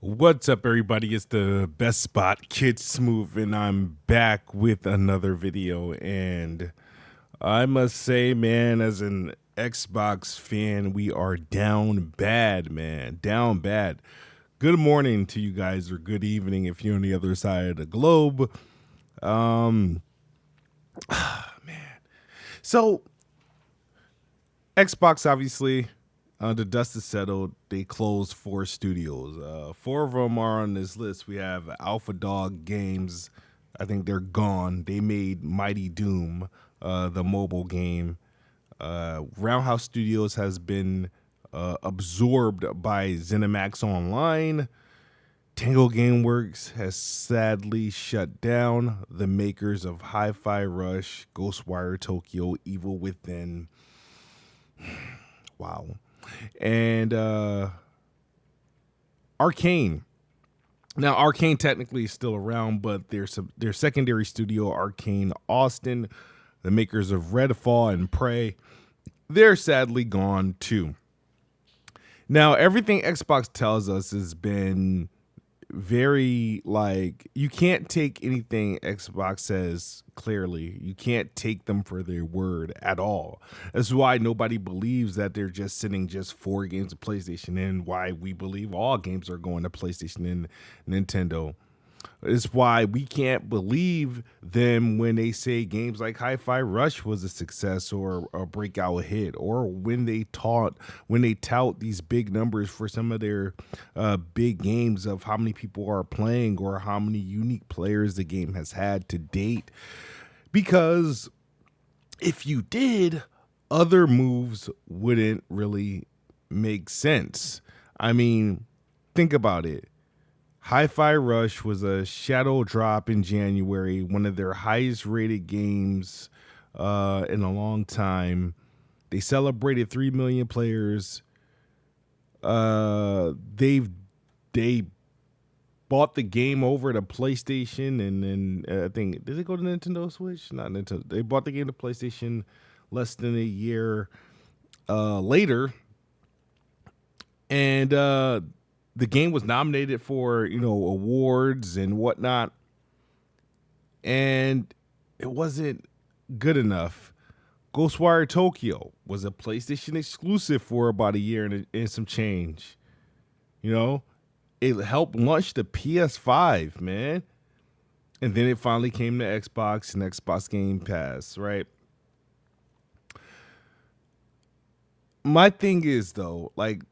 What's up, everybody? It's the Best Spot Kid Smooth, and I'm back with another video. And I must say, man, as an Xbox fan, we are down bad, man. Down bad. Good morning to you guys, or good evening if you're on the other side of the globe. Man. So, Xbox, obviously, the dust is settled. They closed 4 studios. 4 of them are on this list. We have Alpha Dog Games. I think they're gone. They made Mighty Doom, the mobile game. Roundhouse Studios has been absorbed by ZeniMax Online. Tango Gameworks has sadly shut down. The makers of Hi-Fi Rush, Ghostwire Tokyo, Evil Within. Wow. And Arcane. Now, Arcane technically is still around, but their secondary studio, Arcane Austin, the makers of Redfall and Prey, they're sadly gone too. Now, everything Xbox tells us has been very, like, you can't take anything Xbox says clearly. You can't take them for their word at all. That's why nobody believes that they're just sending just 4 games to PlayStation, and why we believe all games are going to PlayStation and Nintendo. It's why we can't believe them when they say games like Hi-Fi Rush was a success or a breakout hit, or when they tout these big numbers for some of their big games of how many people are playing or how many unique players the game has had to date. Because if you did, other moves wouldn't really make sense. I mean, think about it. Hi-Fi Rush was a shadow drop in January, one of their highest rated games in a long time. They celebrated 3 million players. They bought the game over to PlayStation, and then I think, did they go to Nintendo Switch? Not Nintendo. They bought the game to PlayStation less than a year later, and the game was nominated for, awards and whatnot, and it wasn't good enough. Ghostwire Tokyo was a PlayStation exclusive for about a year and some change. It helped launch the PS5, man. And then it finally came to Xbox and Xbox Game Pass, right? My thing is, though, like,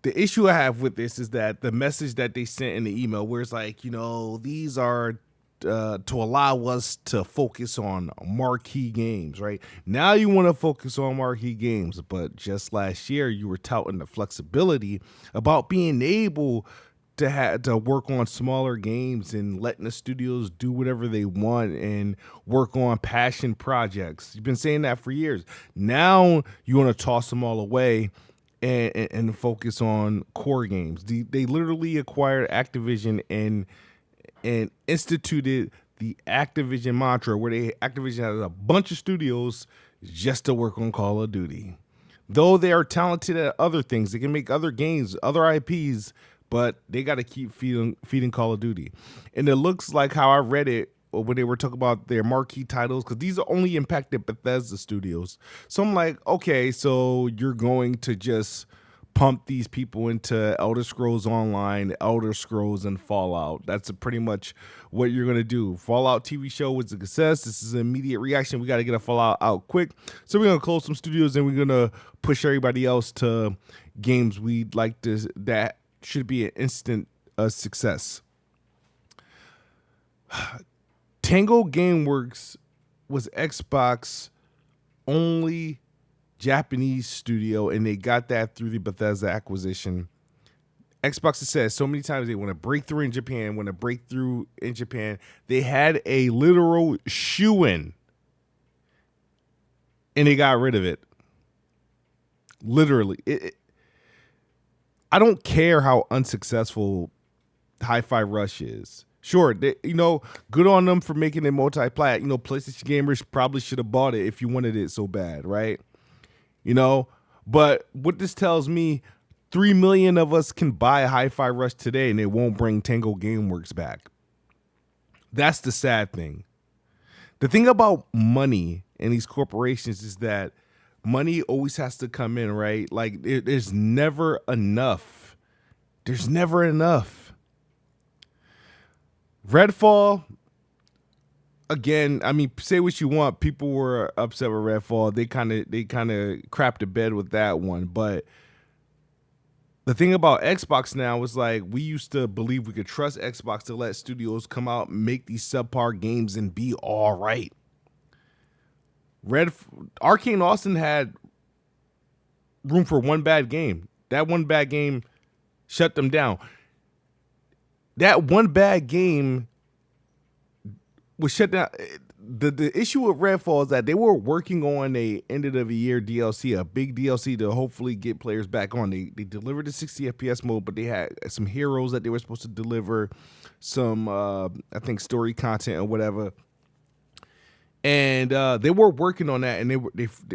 the issue I have with this is that the message that they sent in the email, where it's like, these are to allow us to focus on marquee games, right? Now you want to focus on marquee games, but just last year you were touting the flexibility about being able to work on smaller games and letting the studios do whatever they want and work on passion projects. You've been saying that for years. Now you want to toss them all away and focus on core games. They literally acquired Activision and instituted the Activision mantra, where Activision has a bunch of studios just to work on Call of Duty. Though they are talented at other things, they can make other games, other IPs, but they got to keep feeding Call of Duty. And it looks like how I read it when they were talking about their marquee titles, because these are only impacted Bethesda studios. So I'm like, okay, so you're going to just pump these people into Elder Scrolls Online, Elder Scrolls, and Fallout. That's pretty much what you're going to do. Fallout TV show was a success. This is an immediate reaction. We got to get a Fallout out quick. So we're going to close some studios, and we're going to push everybody else to games we'd like to, that should be an instant success. Tango Gameworks was Xbox only Japanese studio, and they got that through the Bethesda acquisition. Xbox has said so many times they want to break through in Japan. They had a literal shoe-in, and they got rid of it. Literally. I don't care how unsuccessful Hi-Fi Rush is. Sure, good on them for making it multi-plat. PlayStation gamers probably should have bought it if you wanted it so bad, right? But what this tells me, 3 million of us can buy Hi-Fi Rush today and it won't bring Tango Gameworks back. That's the sad thing. The thing about money and these corporations is that money always has to come in, right? Like there's never enough. There's never enough. Redfall, again, I mean, say what you want. People were upset with Redfall. They kind of crapped the bed with that one. But the thing about Xbox now is like we used to believe we could trust Xbox to let studios come out and make these subpar games and be all right. Arcane Austin had room for one bad game. That one bad game shut them down. That one bad game was shut down. The issue with Redfall is that they were working on a end of the year DLC, a big DLC to hopefully get players back on. They delivered the 60 FPS mode, but they had some heroes that they were supposed to deliver, some I think story content or whatever. And they were working on that, and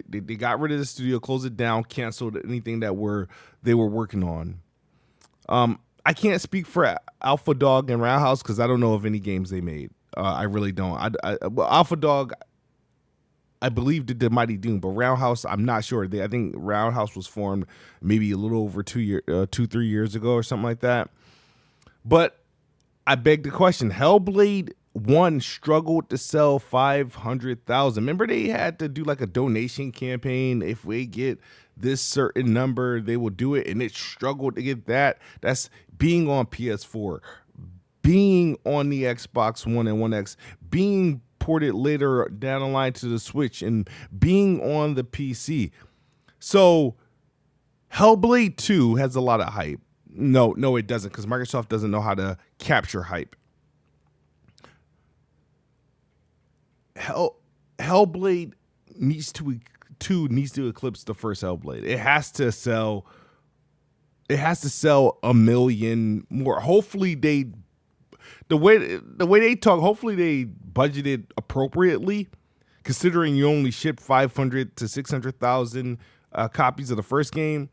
they got rid of the studio, closed it down, canceled anything that they were working on. I can't speak for Alpha Dog and Roundhouse because I don't know of any games they made. I really don't. Well, Alpha Dog, I believe did the Mighty Doom, but Roundhouse, I'm not sure. I think Roundhouse was formed maybe a little over 3 years ago or something like that. But I beg the question: Hellblade 1 struggled to sell 500,000. Remember, they had to do like a donation campaign. If we get this certain number, they will do it, and it struggled to get that. That's being on PS4. Being on the Xbox One and One X, being ported later down the line to the Switch, and being on the PC. So Hellblade 2 has a lot of hype. No, it doesn't, because Microsoft doesn't know how to capture hype. Hellblade needs to eclipse the first Hellblade. It has to sell 1 million more. Hopefully the way they talk, hopefully they budgeted appropriately, considering you only shipped 500 to 600,000 copies of the first game.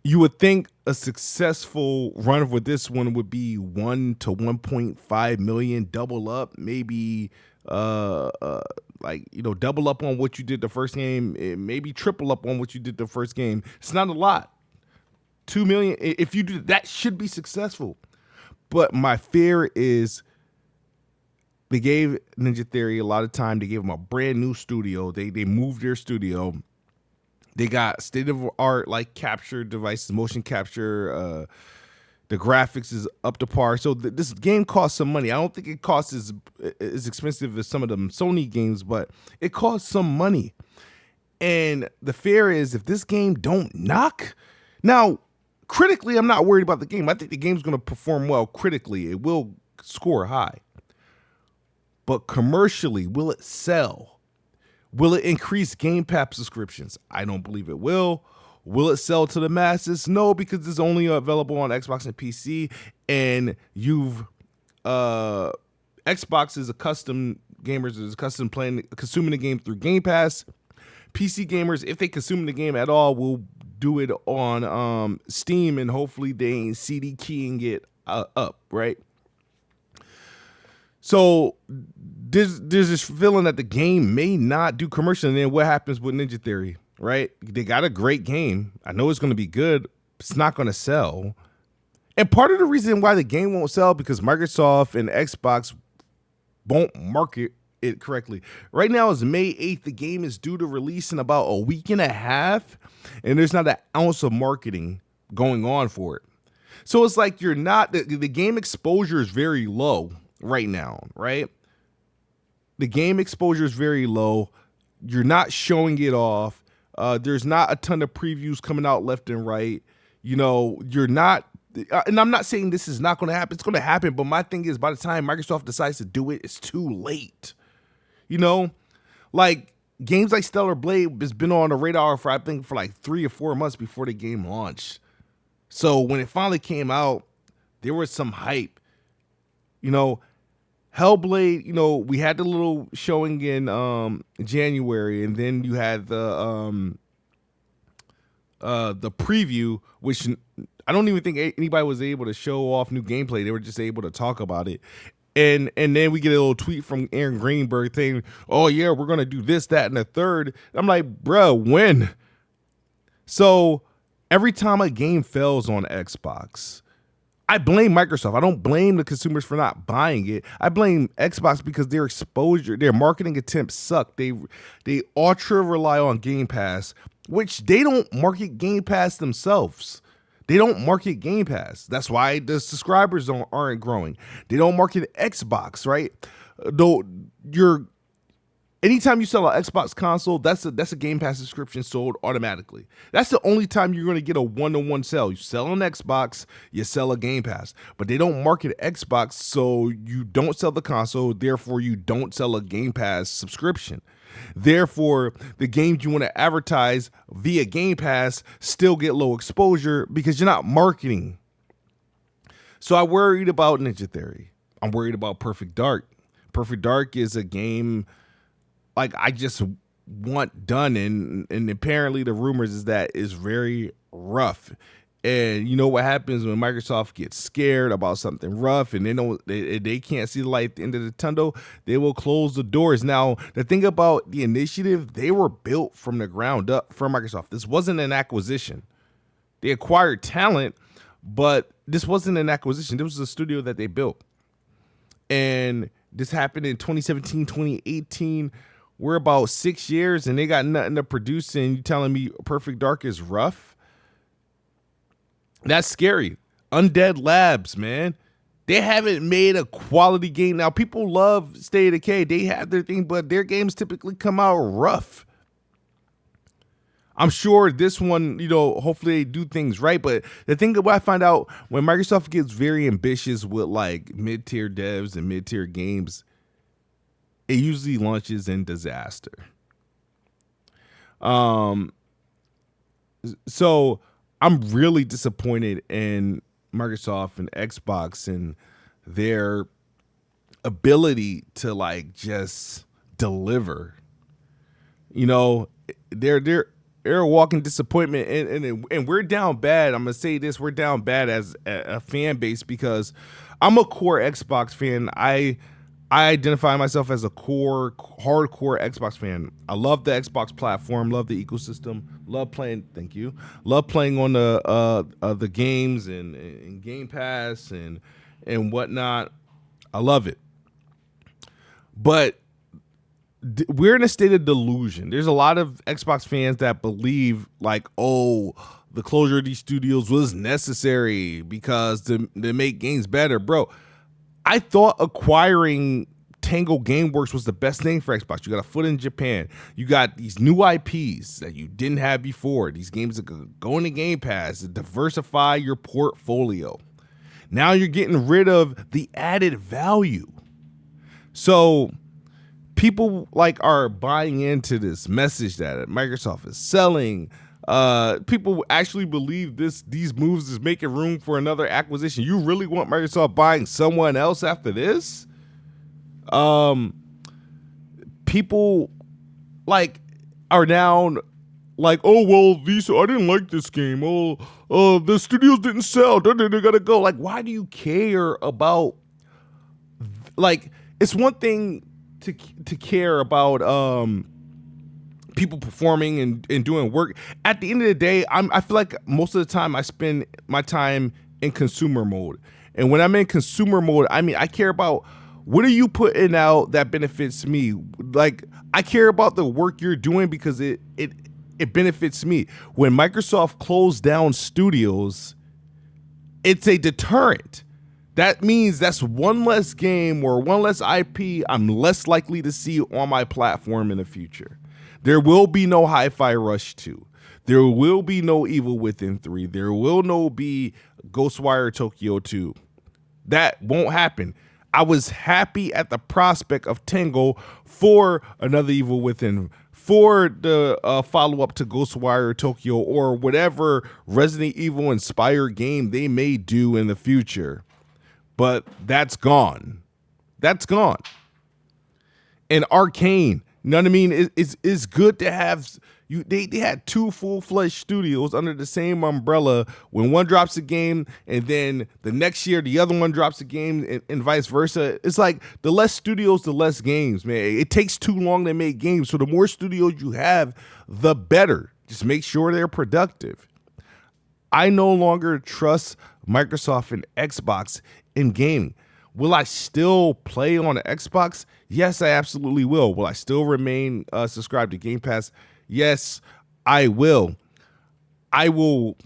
You would think a successful run with this one would be 1 to 1.5 million, double up, maybe double up on what you did the first game, maybe triple up on what you did the first game. It's not a lot. 2 million, if you do that, should be successful. But my fear is they gave Ninja Theory a lot of time. They gave them a brand new studio. They moved their studio. They got state-of-the-art like capture devices, motion capture. The graphics is up to par. So this game costs some money. I don't think it costs as expensive as some of them Sony games, but it costs some money. And the fear is if this game don't knock. Now, critically, I'm not worried about the game. I think the game's going to perform well critically. It will score high. But commercially, will it sell? Will it increase Game Pass subscriptions? I don't believe it will. Will it sell to the masses? No, because it's only available on Xbox and PC. And Xbox is accustomed, gamers is accustomed consuming the game through Game Pass. PC gamers, if they consume the game at all, will do it on Steam, and hopefully they ain't CD keying it up, right? So there's this feeling that the game may not do commercial, and then what happens with Ninja Theory, right? They got a great game. I know it's going to be good. It's not going to sell. And part of the reason why the game won't sell because Microsoft and Xbox won't market it correctly. Right now is May 8th. The game is due to release in about a week and a half, and there's not an ounce of marketing going on for it. So it's like you're not, the game exposure is very low right now, right? The game exposure is very low. You're not showing it off. There's not a ton of previews coming out left and right. You know, you're not, and I'm not saying this is not going to happen. It's going to happen. But my thing is, by the time Microsoft decides to do it, it's too late. You know, like games like Stellar Blade has been on the radar for, I think, for like 3 or 4 months before the game launched. So when it finally came out, there was some hype. You know, Hellblade, you know, we had the little showing in January, and then you had the the preview, which I don't even think anybody was able to show off new gameplay. They were just able to talk about it. And then we get a little tweet from Aaron Greenberg saying, "Oh yeah, we're gonna do this, that, and the third." I'm like, bro, when? So every time a game fails on Xbox, I blame Microsoft. I don't blame the consumers for not buying it. I blame Xbox because their exposure, their marketing attempts suck. They ultra rely on Game Pass, which they don't market Game Pass themselves. They don't market Game Pass. That's why the subscribers aren't growing. They don't market Xbox, right? Though anytime you sell an Xbox console, that's a Game Pass subscription sold automatically. That's the only time you're going to get a one-to-one sell. You sell an Xbox, you sell a Game Pass. But they don't market Xbox, so you don't sell the console, therefore you don't sell a Game Pass subscription. Therefore, the games you want to advertise via Game Pass still get low exposure because you're not marketing. So I worried about Ninja Theory. I'm worried about Perfect Dark. Perfect Dark is a game like I just want done, and apparently the rumors is that it's very rough. And you know what happens when Microsoft gets scared about something rough and they can't see the light at the end of the tunnel, they will close the doors. Now, the thing about the initiative, they were built from the ground up for Microsoft. This wasn't an acquisition. They acquired talent, but this wasn't an acquisition. This was a studio that they built. And this happened in 2017, 2018. We're about 6 years and they got nothing to produce, and you telling me Perfect Dark is rough? That's scary. Undead Labs, man. They haven't made a quality game. Now, people love State of Decay. They have their thing, but their games typically come out rough. I'm sure this one, hopefully they do things right. But the thing that I find out when Microsoft gets very ambitious with like mid-tier devs and mid-tier games, it usually launches in disaster. So I'm really disappointed in Microsoft and Xbox and their ability to like just deliver. They're a walking disappointment, and we're down bad. I'm gonna say this: we're down bad as a fan base because I'm a core Xbox fan. I identify myself as a hardcore Xbox fan. I love the Xbox platform, love the ecosystem, love playing. Thank you. Love playing on the games and Game Pass and whatnot. I love it. But we're in a state of delusion. There's a lot of Xbox fans that believe like, oh, the closure of these studios was necessary because to make games better, bro. I thought acquiring Tango Gameworks was the best thing for Xbox. You got a foot in Japan. You got these new IPs that you didn't have before. These games are going to Game Pass to diversify your portfolio. Now you're getting rid of the added value. So people like are buying into this message that Microsoft is selling. People actually believe these moves is making room for another acquisition. You really want Microsoft buying someone else after this? People like are now like, oh well, I didn't like this game. Oh, the studios didn't sell. They gotta go. Like, why do you care about? Like, it's one thing to care about people performing and doing work. At the end of the day, I feel like most of the time I spend my time in consumer mode. And when I'm in consumer mode, I mean, I care about what are you putting out that benefits me? Like, I care about the work you're doing because it benefits me. When Microsoft closed down studios, it's a deterrent. That means that's one less game or one less IP I'm less likely to see on my platform in the future. There will be no Hi-Fi Rush 2. There will be no Evil Within 3. There will no be Ghostwire Tokyo 2. That won't happen. I was happy at the prospect of Tango for another Evil Within, for the follow-up to Ghostwire Tokyo or whatever Resident Evil inspired game they may do in the future. But that's gone. That's gone. And Arcane, You know what I mean? It's good to have you. They had two full-fledged studios under the same umbrella. When one drops a game, and then the next year the other one drops a game, and vice versa. It's like the less studios, the less games, man. It takes too long to make games, so the more studios you have, the better. Just make sure they're productive. I no longer trust Microsoft and Xbox in gaming. Will I still play on the Xbox? Yes, I absolutely will. Will I still remain subscribed to Game Pass? Yes, I will. I will,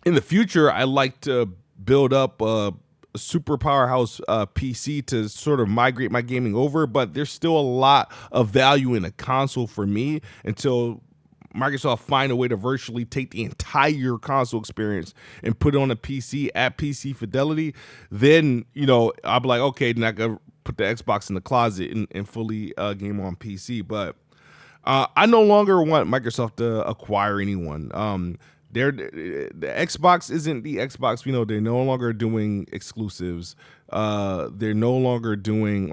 in the future, I like to build up a super powerhouse PC to sort of migrate my gaming over, but there's still a lot of value in a console for me until Microsoft find a way to virtually take the entire console experience and put it on a PC at PC fidelity. Then, I'll be like, okay, then I can put the Xbox in the closet and fully game on PC. But I no longer want Microsoft to acquire anyone. The Xbox isn't the Xbox. They're no longer doing exclusives. They're no longer doing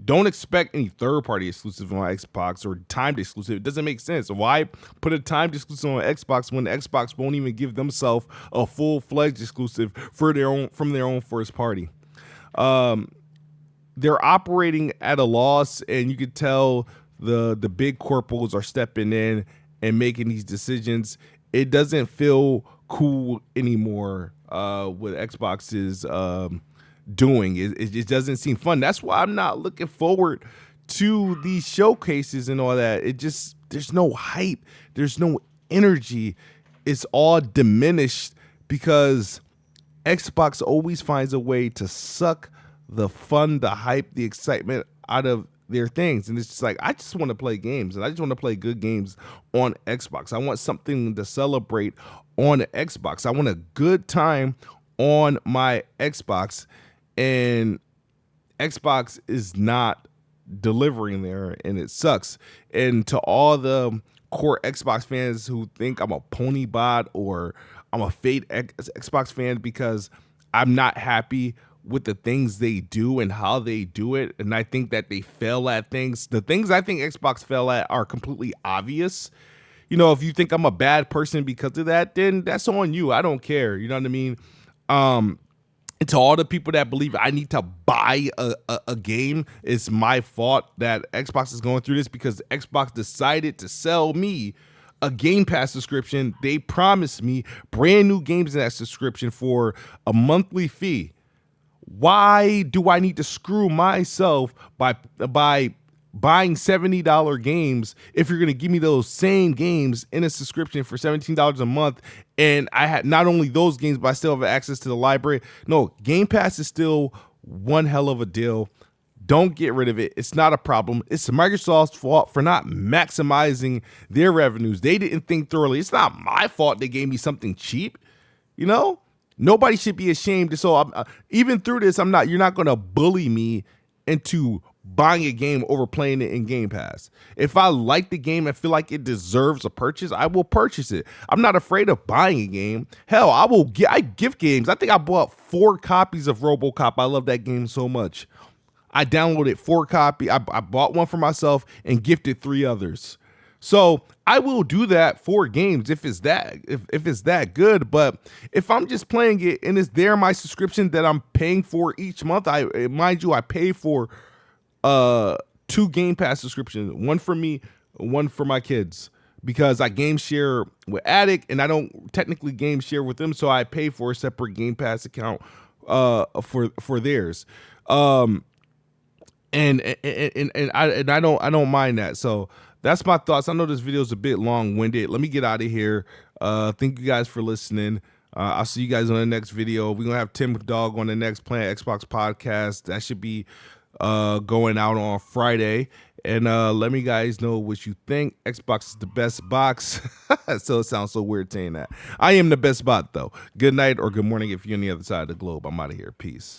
don't expect any third-party exclusive on Xbox or timed exclusive. It doesn't make sense. Why put a timed exclusive on Xbox when the Xbox won't even give themselves a full-fledged exclusive from their own first party? They're operating at a loss, and you could tell the big corporals are stepping in and making these decisions. It doesn't feel cool anymore what Xbox is doing. It just doesn't seem fun. That's why I'm not looking forward to these showcases and all that. There's no hype. There's no energy. It's all diminished because Xbox always finds a way to suck the fun, the hype, the excitement out of their things. And it's just like, I just want to play games, and I just want to play good games on Xbox. I want something to celebrate on Xbox. I want a good time on my Xbox, and Xbox is not delivering there, and it sucks. And to all the core Xbox fans who think I'm a pony bot or I'm a fake Xbox fan because I'm not happy with the things they do and how they do it, and I think that they fail at things. The things I think Xbox fail at are completely obvious. If you think I'm a bad person because of that, then that's on you. I don't care. You know what I mean? And to all the people that believe I need to buy a game, it's my fault that Xbox is going through this because Xbox decided to sell me a Game Pass subscription. They promised me brand new games in that subscription for a monthly fee. Why do I need to screw myself by buying $70 games if you're going to give me those same games in a subscription for $17 a month? And I had not only those games, but I still have access to the library. No, Game Pass is still one hell of a deal. Don't get rid of it. It's not a problem. It's Microsoft's fault for not maximizing their revenues. They didn't think thoroughly. It's not my fault they gave me something cheap, Nobody should be ashamed. So even through this, you're not going to bully me into buying a game over playing it in Game Pass. If I like the game and feel like it deserves a purchase, I will purchase it. I'm not afraid of buying a game. Hell, I gift games. I think I bought 4 copies of RoboCop. I love that game so much. I downloaded 4 copies. I bought one for myself and gifted 3 others. So I will do that for games if it's that good. But if I'm just playing it and it's there my subscription that I'm paying for each month, I pay for 2 Game Pass subscriptions, one for me, one for my kids, because I game share with Addict and I don't technically game share with them, so I pay for a separate Game Pass account for theirs. And I don't mind that. So that's my thoughts. I know this video is a bit long-winded. Let me get out of here. Thank you guys for listening. I'll see you guys on the next video. We're going to have Tim Dog on the next Playing Xbox podcast. That should be going out on Friday. And let me guys know what you think. Xbox is the best box. So it sounds so weird saying that. I am the best bot, though. Good night or good morning if you're on the other side of the globe. I'm out of here. Peace.